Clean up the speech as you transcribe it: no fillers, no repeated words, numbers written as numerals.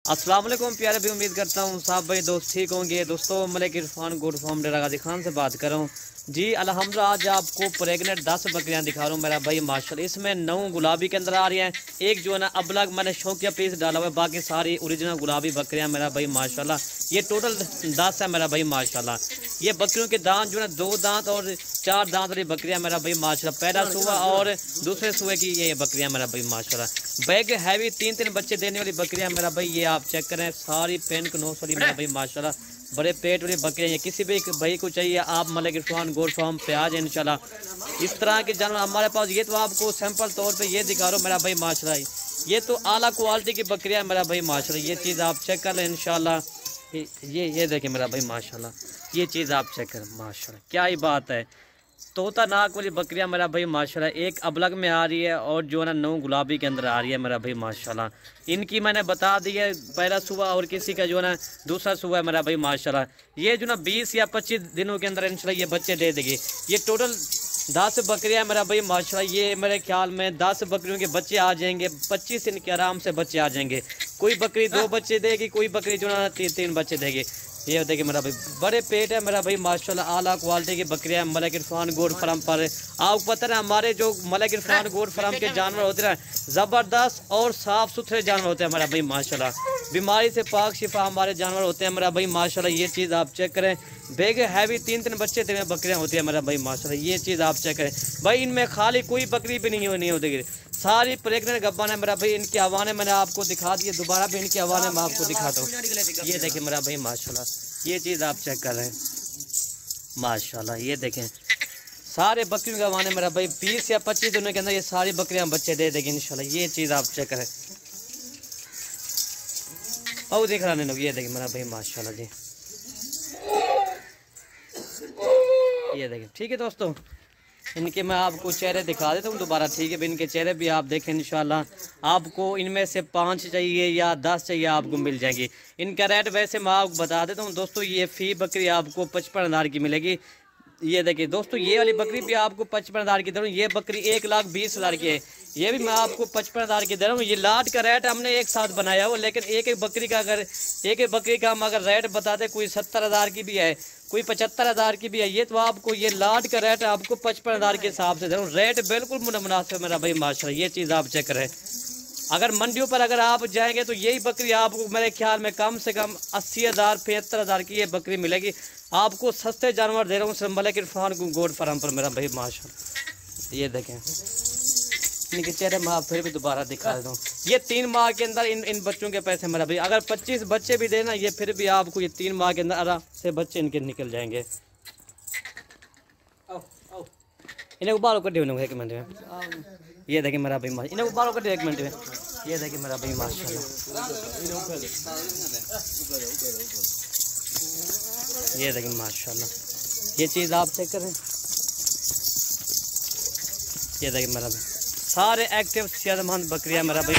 अस्सलाम वालेकुम प्यारे भी, उम्मीद करता हूँ साहब भाई दोस्त ठीक होंगे। दोस्तों मलिक इरफान गोट फार्म डेरा गाजी खान से बात कर रहा हूँ जी। अल्हम्दुलिल्लाह आज आपको प्रेगनेंट 10 बकरियाँ दिखा रहा हूँ मेरा भाई माशाल्लाह। इसमें 9 गुलाबी के अंदर आ रही हैं, एक जो है ना अबलग मैंने शौकिया पीस डाला हुआ है, बाकी सारी ओरिजिनल गुलाबी बकरियाँ मेरा भाई माशाल्लाह। ये टोटल 10 है मेरा भाई माशाल्लाह। ये बकरियों के दांत जो है 2 दांत और 4 दांत वाली बकरियाँ मेरा भाई माशाल्लाह। पहला सुबह और दूसरे सुबह की ये बकरियाँ मेरा भाई माशाल्लाह। बैग हैवी 3 बच्चे देने वाली बकरियाँ मेरा भाई, ये आप चेक करें, सारी पेन के नोस वाली मेरा भाई माशाल्लाह। बड़े पेट वाली बकरियाँ ये किसी भी भाई को चाहिए आप मलिक इरफान गोट फार्म पे आ जाए इंशाल्लाह। इस तरह के जानवर हमारे पास, ये तो आपको सैंपल तौर पे ये दिखा रहा हूँ मेरा भाई माशाल्लाह। ये तो आला क्वालिटी की बकरियाँ मेरा भाई माशाल्लाह। ये चीज़ आप चेक कर लें इंशाल्लाह। ये देखें मेरा भाई माशाल्लाह, ये चीज़ आप चेक करें माशाल्लाह, क्या ही बात है। तोता नाक वाली बकरियां मेरा भाई माशाल्लाह, एक अबलग में आ रही है और जो है ना 9 गुलाबी के अंदर आ रही है मेरा भाई माशाल्लाह। इनकी मैंने बता दी है, पहला सुबह और किसी का जो है ना दूसरा सुबह है मेरा भाई माशाल्लाह। ये जो ना 20 या 25 दिनों के अंदर इंशाल्लाह ये बच्चे दे देगी। ये टोटल 10 बकरियां मेरा भाई माशाल्लाह। ये मेरे ख्याल में 10 बकरियों के बच्चे आ जाएंगे, 25 इनके आराम से बच्चे आ जाएंगे। कोई बकरी 2 बच्चे देगी, कोई बकरी जो ना 3 बच्चे देगी। ये देखिए मेरा भाई, बड़े पेट है मेरा भाई माशाल्लाह। आला क्वालिटी की बकरियां मलिक इरफान गोट फार्म पर। आपको पता है हमारे जो मलिक इरफान गोट फार्म के जानवर होते हैं ज़बरदस्त और साफ़ सुथरे जानवर होते हैं मेरा भाई माशाल्लाह। बीमारी से पाक शिफा हमारे जानवर होते हैं मेरा भाई माशाल्लाह। ये चीज़ आप चेक करें, बेग हैवी 3 बच्चे देने बकरियाँ होती है मेरा भाई माशाल्लाह। ये चीज़ आप चेक करें भाई, इनमें खाली कोई बकरी भी नहीं होती, सारी प्रेगनेंट गब्बान है मेरा भाई। इनकी हवाने मैंने आपको दिखा दी, दोबारा भी इनकी हवाने मैं आपको दिखाता हूँ। ये देखें मेरा भाई माशाल्लाह, ये चीज़ आप चेक कर रहे हैं माशाल्लाह। ये देखें सारे बकरियों के हवाने मेरा भाई 20 या 25 दिनों के अंदर ये सारी बकरियां बच्चे दे देगी इंशाल्लाह। ये चीज़ आप चेक करें और देख रहा नहीं, ये देखें मेरा भाई माशाल्लाह जी। ये देखें, ठीक है दोस्तों, इनके मैं आपको चेहरे दिखा देता हूँ दोबारा, ठीक है। इनके चेहरे भी आप देखें इंशाल्लाह। आपको इनमें से 5 चाहिए या 10 चाहिए आपको मिल जाएंगी। इनका रेट वैसे मैं आपको बता देता हूँ दोस्तों, ये फी बकरी आपको 55,000 की मिलेगी। ये देखिए दोस्तों, ये वाली बकरी भी आपको 55,000 की दे रहा हूँ। ये बकरी 1,20,000 की है, ये भी मैं आपको 55,000 की दे रहा हूँ। ये लाट का रेट हमने एक साथ बनाया हुआ, लेकिन एक बकरी का अगर बकरी का हम अगर रेट बताते, कोई 70,000 की भी है, कोई 75,000 की भी है। ये तो आपको ये लाट का रेट आपको 55,000 के हिसाब से दे रहा हूँ। रेट बिल्कुल मुनासिब मेरा भाई माशाल्लाह। ये चीज़ आप चेक करें, अगर मंडियों पर अगर आप जाएंगे तो यही बकरी आपको मेरे ख्याल में कम से कम 80,000 75,000 की ये बकरी मिलेगी। आपको सस्ते जानवर दे रहा हूँ मलिक इरफान गोट फार्म पर मेरा भाई माशाल्लाह। ये देखें इनके चेहरे मैं फिर भी दोबारा दिखा देता हूँ। ये 3 माह के अंदर इन बच्चों के पैसे मेरा भाई, अगर 25 बच्चे भी देना ये फिर भी आपको ये 3 माह के अंदर आराम से बच्चे इनके निकल जाएंगे। इन्हें उबालो कर दे 1 मिनट में। ये देखिए मेरा भाई माशा, इन्हें उबालो कर दे 1 मिनट में। ये देखिए मेरा भाई माशाल्लाह, ये देखिए माशाल्लाह। ये चीज़ आप चेक करें, ये देखिए मेरा भाई, सारे एक्टिव सेहतमंद बकरियां मेरा भाई।